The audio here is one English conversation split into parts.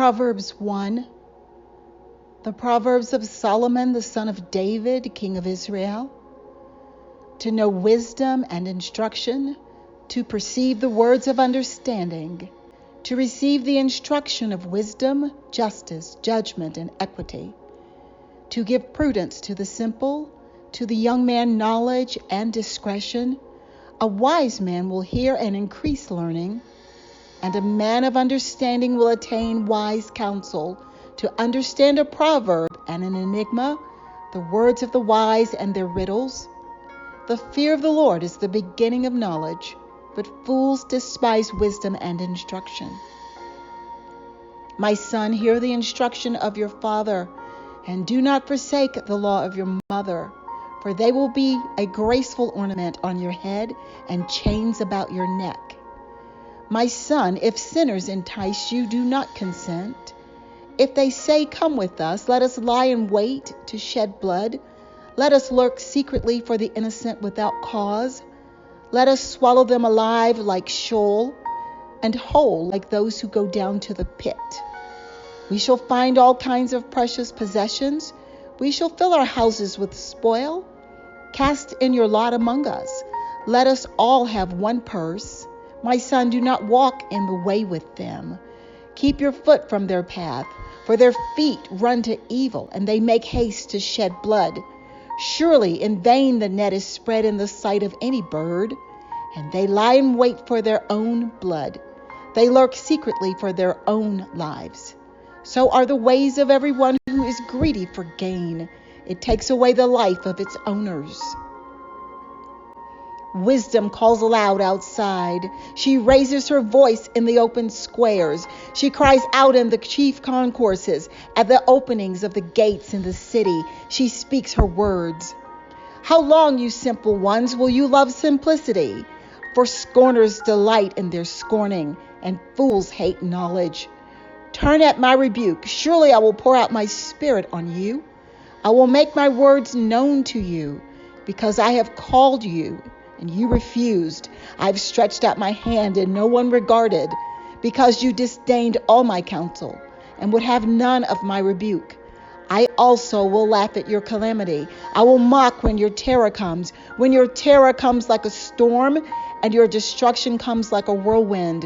Proverbs 1. The Proverbs of Solomon, the son of David, king of Israel. To know wisdom and instruction, to perceive the words of understanding, to receive the instruction of wisdom, justice, judgment, and equity, to give prudence to the simple, to the young man knowledge and discretion. A wise man will hear and increase learning, and a man of understanding will attain wise counsel. To understand a proverb and an enigma, the words of the wise and their riddles. The fear of the Lord is the beginning of knowledge, but fools despise wisdom and instruction. My son, hear the instruction of your father, and do not forsake the law of your mother, for they will be a graceful ornament on your head and chains about your neck. My son, if sinners entice you, do not consent. If they say, come with us, let us lie in wait to shed blood. Let us lurk secretly for the innocent without cause. Let us swallow them alive like Sheol, and whole like those who go down to the pit. We shall find all kinds of precious possessions. We shall fill our houses with spoil. Cast in your lot among us. Let us all have one purse. My son, do not walk in the way with them. Keep your foot from their path, for their feet run to evil, and they make haste to shed blood. Surely in vain the net is spread in the sight of any bird, and they lie in wait for their own blood. They lurk secretly for their own lives. So are the ways of everyone who is greedy for gain. It takes away the life of its owners. Wisdom calls aloud outside. She raises her voice in the open squares. She cries out in the chief concourses, at the openings of the gates in the city. She speaks her words. How long, you simple ones, will you love simplicity? For scorners delight in their scorning, and fools hate knowledge. Turn at my rebuke. Surely I will pour out my spirit on you. I will make my words known to you, because I have called you, and you refused. I've stretched out my hand, and no one regarded, because you disdained all my counsel, and would have none of my rebuke. I also will laugh at your calamity. I will mock when your terror comes, when your terror comes like a storm, and your destruction comes like a whirlwind,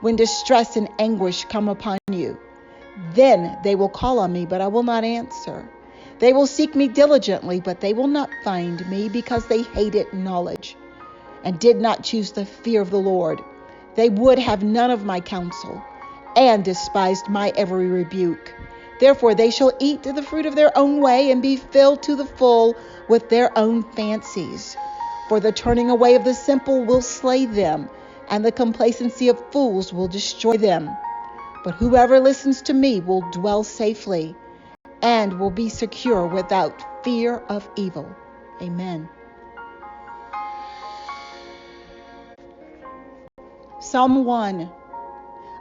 when distress and anguish come upon you. Then they will call on me, but I will not answer. They will seek me diligently, but they will not find me, because they hated knowledge and did not choose the fear of the Lord. They would have none of my counsel, and despised my every rebuke. Therefore they shall eat the fruit of their own way, and be filled to the full with their own fancies. For the turning away of the simple will slay them, and the complacency of fools will destroy them. But whoever listens to me will dwell safely, and will be secure without fear of evil. Amen. Psalm 1.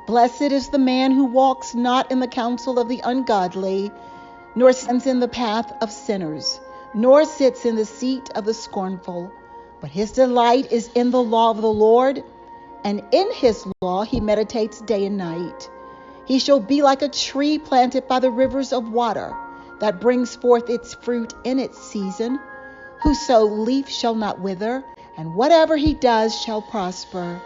Blessed is the man who walks not in the counsel of the ungodly, nor stands in the path of sinners, nor sits in the seat of the scornful. But his delight is in the law of the Lord, and in his law he meditates day and night. He shall be like a tree planted by the rivers of water, that brings forth its fruit in its season, whose leaf shall not wither, and whatever he does shall prosper.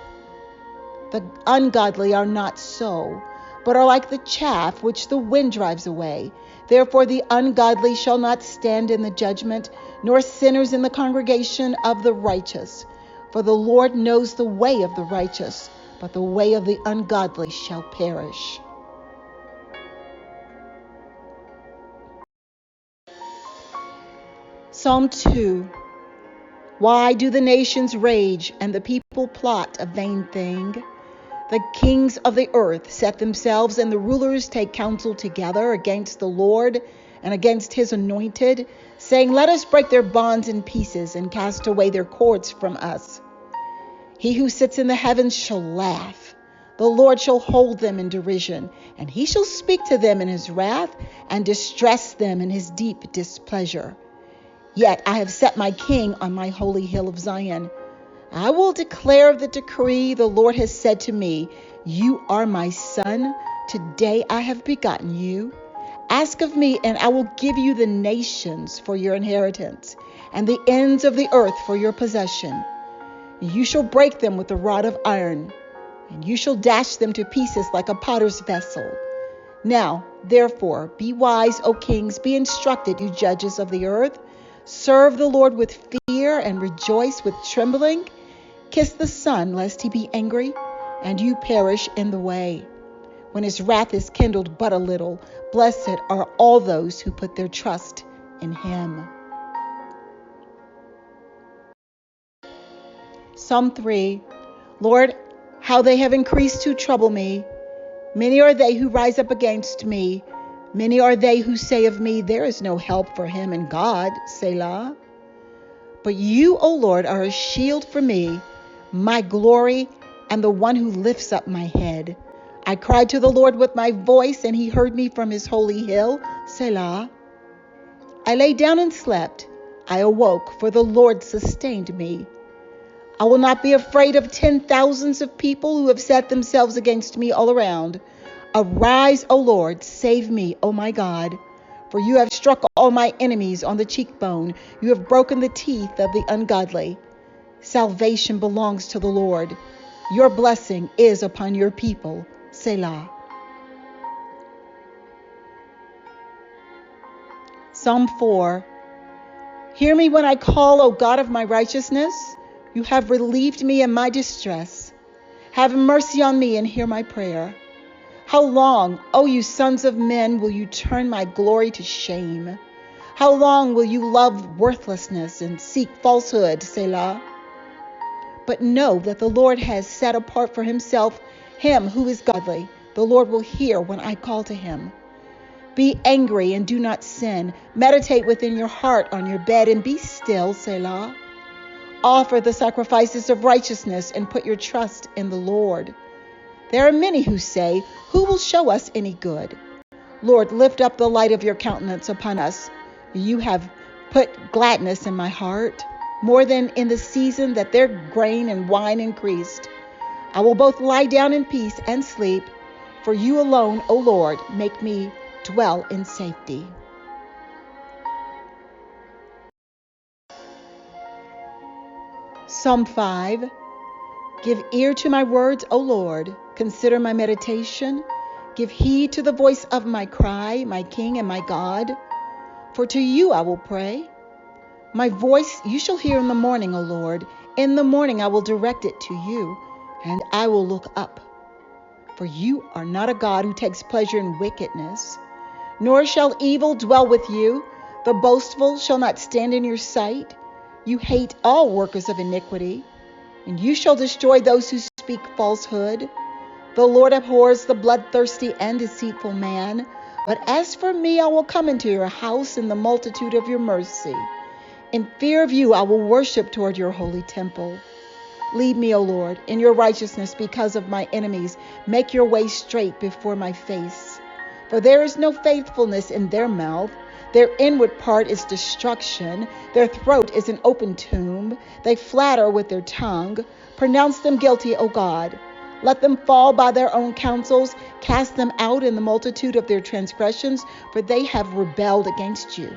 The ungodly are not so, but are like the chaff which the wind drives away. Therefore the ungodly shall not stand in the judgment, nor sinners in the congregation of the righteous. For the Lord knows the way of the righteous, but the way of the ungodly shall perish. Psalm 2. Why do the nations rage, and the people plot a vain thing? The kings of the earth set themselves, and the rulers take counsel together against the Lord and against his anointed, saying, let us break their bonds in pieces and cast away their cords from us. He who sits in the heavens shall laugh. The Lord shall hold them in derision, and he shall speak to them in his wrath and distress them in his deep displeasure. Yet I have set my king on my holy hill of Zion. I will declare the decree. The Lord has said to me, you are my son. Today I have begotten you. Ask of me, and I will give you the nations for your inheritance, and the ends of the earth for your possession. You shall break them with a rod of iron, and you shall dash them to pieces like a potter's vessel. Now, therefore, be wise, O kings, be instructed, you judges of the earth. Serve the Lord with fear and rejoice with trembling. Kiss the Son, lest he be angry, and you perish in the way, when his wrath is kindled but a little. Blessed are all those who put their trust in him. Psalm 3. Lord, how they have increased to trouble me. Many are they who rise up against me. Many are they who say of me, there is no help for him in God, Selah. But you, O Lord, are a shield for me, my glory, and the one who lifts up my head. I cried to the Lord with my voice, and he heard me from his holy hill, Selah. I lay down and slept. I awoke, for the Lord sustained me. I will not be afraid of 10,000s of people who have set themselves against me all around. Arise, O Lord, save me, O my God. For you have struck all my enemies on the cheekbone. You have broken the teeth of the ungodly. Salvation belongs to the Lord. Your blessing is upon your people, Selah. Psalm 4. Hear me when I call, O God of my righteousness. You have relieved me in my distress. Have mercy on me and hear my prayer. How long, O you sons of men, will you turn my glory to shame? How long will you love worthlessness and seek falsehood, Selah? But know that the Lord has set apart for himself him who is godly. The Lord will hear when I call to him. Be angry and do not sin. Meditate within your heart on your bed and be still, Selah. Offer the sacrifices of righteousness and put your trust in the Lord. There are many who say, who will show us any good? Lord, lift up the light of your countenance upon us. You have put gladness in my heart, more than in the season that their grain and wine increased. I will both lie down in peace and sleep, for you alone, O Lord, make me dwell in safety. Psalm 5. Give ear to my words, O Lord. Consider my meditation. Give heed to the voice of my cry, my King and my God. For to you I will pray. My voice you shall hear in the morning, O Lord. In the morning I will direct it to you, and I will look up. For you are not a God who takes pleasure in wickedness, nor shall evil dwell with you. The boastful shall not stand in your sight. You hate all workers of iniquity, and you shall destroy those who speak falsehood. The Lord abhors the bloodthirsty and deceitful man. But as for me, I will come into your house in the multitude of your mercy. In fear of you, I will worship toward your holy temple. Lead me, O Lord, in your righteousness because of my enemies. Make your way straight before my face. For there is no faithfulness in their mouth. Their inward part is destruction. Their throat is an open tomb. They flatter with their tongue. Pronounce them guilty, O God. Let them fall by their own counsels. Cast them out in the multitude of their transgressions, for they have rebelled against you.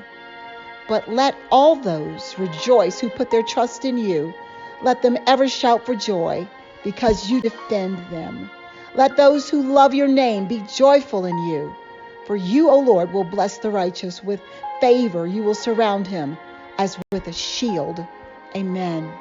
But let all those rejoice who put their trust in you. Let them ever shout for joy, because you defend them. Let those who love your name be joyful in you. For you, O Lord, will bless the righteous. With favor you will surround him as with a shield. Amen.